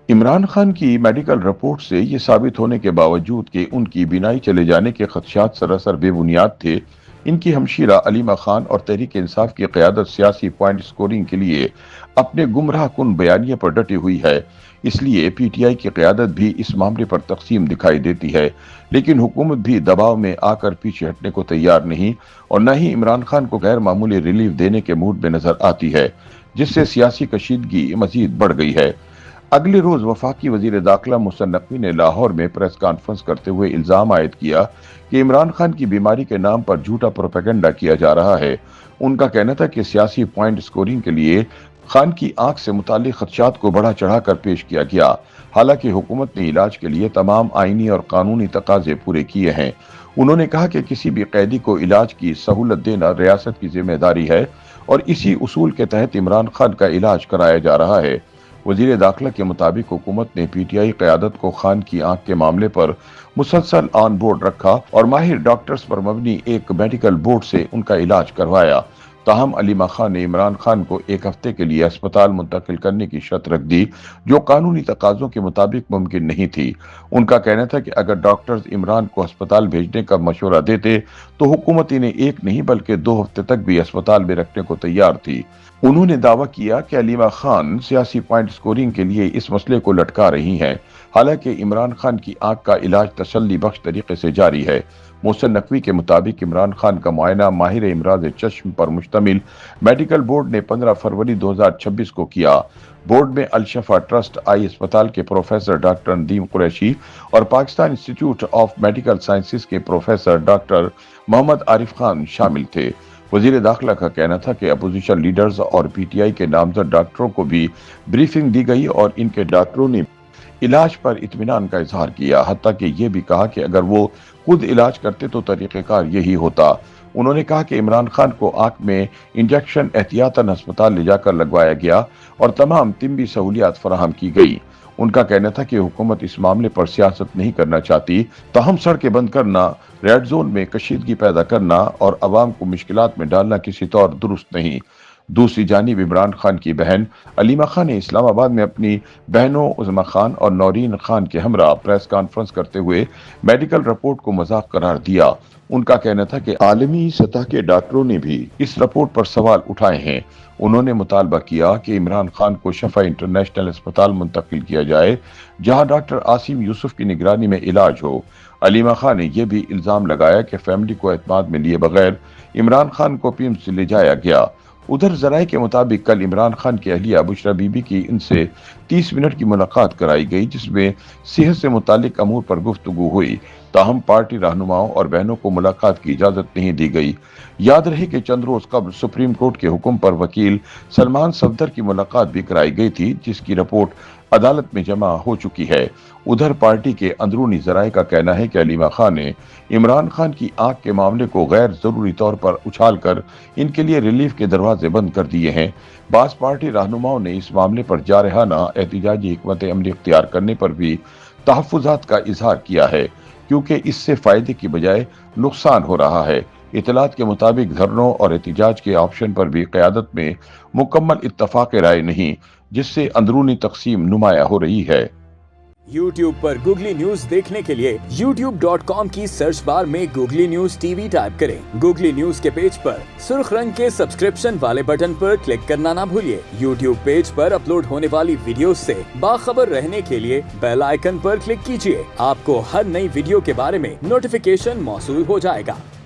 عمران خان کی medical report سے یہ ثابت ہونے کے باوجود کہ ان کی بینائی چلے جانے کے خدشات سراسر بے بنیاد تھے، ان کی ہمشیرہ علیمہ خان اور تحریک انصاف کی قیادت سیاسی پوائنٹ سکورنگ کے لیے اپنے گمراہ کن بیانیے پر ڈٹی ہوئی ہے۔ اس لیے پی ٹی آئی کی قیادت بھی اس معاملے پر تقسیم دکھائی دیتی ہے، لیکن حکومت بھی دباؤ میں آ کر پیچھے ہٹنے کو تیار نہیں اور نہ ہی عمران خان کو غیر معمولی ریلیف دینے کے موڈ میں نظر آتی ہے، جس سے سیاسی کشیدگی مزید بڑھ گئی ہے۔ اگلے روز وفاقی وزیر داخلہ محسن نقوی نے لاہور میں پریس کانفرنس کرتے ہوئے الزام عائد کیا کہ عمران خان کی بیماری کے نام پر جھوٹا پروپیگنڈا کیا جا رہا ہے۔ ان کا کہنا تھا کہ سیاسی پوائنٹ سکورنگ کے لیے خان کی آنکھ سے متعلق خدشات کو بڑھا چڑھا کر پیش کیا گیا، حالانکہ حکومت نے علاج کے لیے تمام آئینی اور قانونی تقاضے پورے کیے ہیں۔ انہوں نے کہا کہ کسی بھی قیدی کو علاج کی سہولت دینا ریاست کی ذمہ داری ہے اور اسی اصول کے تحت عمران خان کا علاج کرایا جا رہا ہے۔ وزیر داخلہ کے مطابق حکومت نے پی ٹی آئی قیادت کو خان کی آنکھ کے معاملے پر مسلسل آن بورڈ رکھا اور ماہر ڈاکٹرز پر مبنی ایک میڈیکل بورڈ سے ان کا علاج کروایا۔ تاہم علیمہ خان نے عمران خان کو ایک ہفتے کے لیے اسپتال منتقل کرنے کی شرط رکھ دی، جو قانونی تقاضوں کے مطابق ممکن نہیں تھی۔ ان کا کہنا تھا کہ اگر ڈاکٹرز عمران کو اسپتال بھیجنے کا مشورہ دیتے تو حکومت انہیں ایک نہیں بلکہ 2 ہفتے تک بھی اسپتال میں رکھنے کو تیار تھی۔ انہوں نے دعویٰ کیا کہ علیمہ خان سیاسی پوائنٹ سکورنگ کے لیے اس مسئلے کو لٹکا رہی ہیں، حالانکہ عمران خان کی آنکھ کا علاج تسلی بخش طریقے سے جاری ہے۔ محسن نقوی کے مطابق عمران خان کا معائنہ ماہر امراض چشم پر مشتمل میڈیکل بورڈ نے 15 فروری 2026 کو کیا۔ بورڈ میں الشفا ٹرسٹ آئی اسپتال کے پروفیسر ڈاکٹر ندیم قریشی اور پاکستان انسٹی ٹیوٹ آف میڈیکل سائنسز کے پروفیسر ڈاکٹر محمد عارف خان شامل تھے۔ وزیر داخلہ کا کہنا تھا کہ اپوزیشن لیڈرز اور پی ٹی آئی کے نامزد ڈاکٹروں کو بھی بریفنگ دی گئی اور ان کے ڈاکٹروں نے علاج پر اطمینان کا اظہار کیا، حتیٰ کہ یہ بھی کہا کہ اگر وہ خود علاج کرتے تو طریقہ کار یہی ہوتا۔ انہوں نے کہا کہ عمران خان کو آنکھ میں انجیکشن احتیاطاً ہسپتال لے جا کر لگوایا گیا اور تمام طبی سہولیات فراہم کی گئی۔ ان کا کہنا تھا کہ حکومت اس معاملے پر سیاست نہیں کرنا چاہتی، تاہم سڑکیں بند کرنا، ریڈ زون میں کشیدگی پیدا کرنا اور عوام کو مشکلات میں ڈالنا کسی طور درست نہیں۔ دوسری جانب عمران خان کی بہن علیمہ خان نے اسلام آباد میں اپنی بہنوں عظمی خان اور نورین خان کے ہمراہ پریس کانفرنس کرتے ہوئے میڈیکل رپورٹ کو مذاق قرار دیا۔ ان کا کہنا تھا کہ عالمی سطح کے ڈاکٹروں نے بھی اس رپورٹ پر سوال اٹھائے ہیں۔ انہوں نے مطالبہ کیا کہ عمران خان کو شفا انٹرنیشنل اسپتال منتقل کیا جائے، جہاں ڈاکٹر عاصم یوسف کی نگرانی میں علاج ہو۔ علیمہ خان نے یہ بھی الزام لگایا کہ فیملی کو اعتماد میں لیے بغیر عمران خان کو پیمز لے جایا گیا۔ ادھر ذرائع کے مطابق کل عمران خان کی اہلیہ بشرا بی بی کی ان سے 30 منٹ کی ملاقات کرائی گئی، جس میں صحت سے متعلق امور پر گفتگو ہوئی۔ تاہم پارٹی رہنماؤں اور بہنوں کو ملاقات کی اجازت نہیں دی گئی۔ یاد رہے کہ چند روز قبل سپریم کورٹ کے حکم پر وکیل سلمان صفدر کی ملاقات بھی کرائی گئی تھی، جس کی رپورٹ عدالت میں جمع ہو چکی ہے۔ ادھر پارٹی کے اندرونی ذرائع کا کہنا ہے کہ علیمہ خان نے عمران خان کی آنکھ کے معاملے کو غیر ضروری طور پر اچھال کر ان کے لیے ریلیف کے دروازے بند کر دیے ہیں۔ بعض پارٹی رہنماؤں نے اس معاملے پر جارحانہ احتجاجی حکمت عملی اختیار کرنے پر بھی تحفظات کا اظہار کیا ہے، کیونکہ اس سے فائدے کی بجائے نقصان ہو رہا ہے۔ اطلاعات کے مطابق دھرنوں اور احتجاج کے آپشن پر بھی قیادت میں مکمل اتفاق رائے نہیں، جس سے اندرونی تقسیم نمایاں ہو رہی ہے۔ یوٹیوب پر گوگلی نیوز دیکھنے کے لیے youtube.com کی سرچ بار میں googly news T V type کریں۔ گوگلی نیوز کے پیج پر سرخ رنگ کے سبسکرپشن والے بٹن پر کلک کرنا نہ بھولیے۔ یوٹیوب پیج پر اپلوڈ ہونے والی ویڈیوز سے باخبر رہنے کے لیے بیل آئیکن پر کلک کیجیے۔ آپ کو ہر نئی ویڈیو کے بارے میں نوٹیفیکیشن موصول ہو جائے گا۔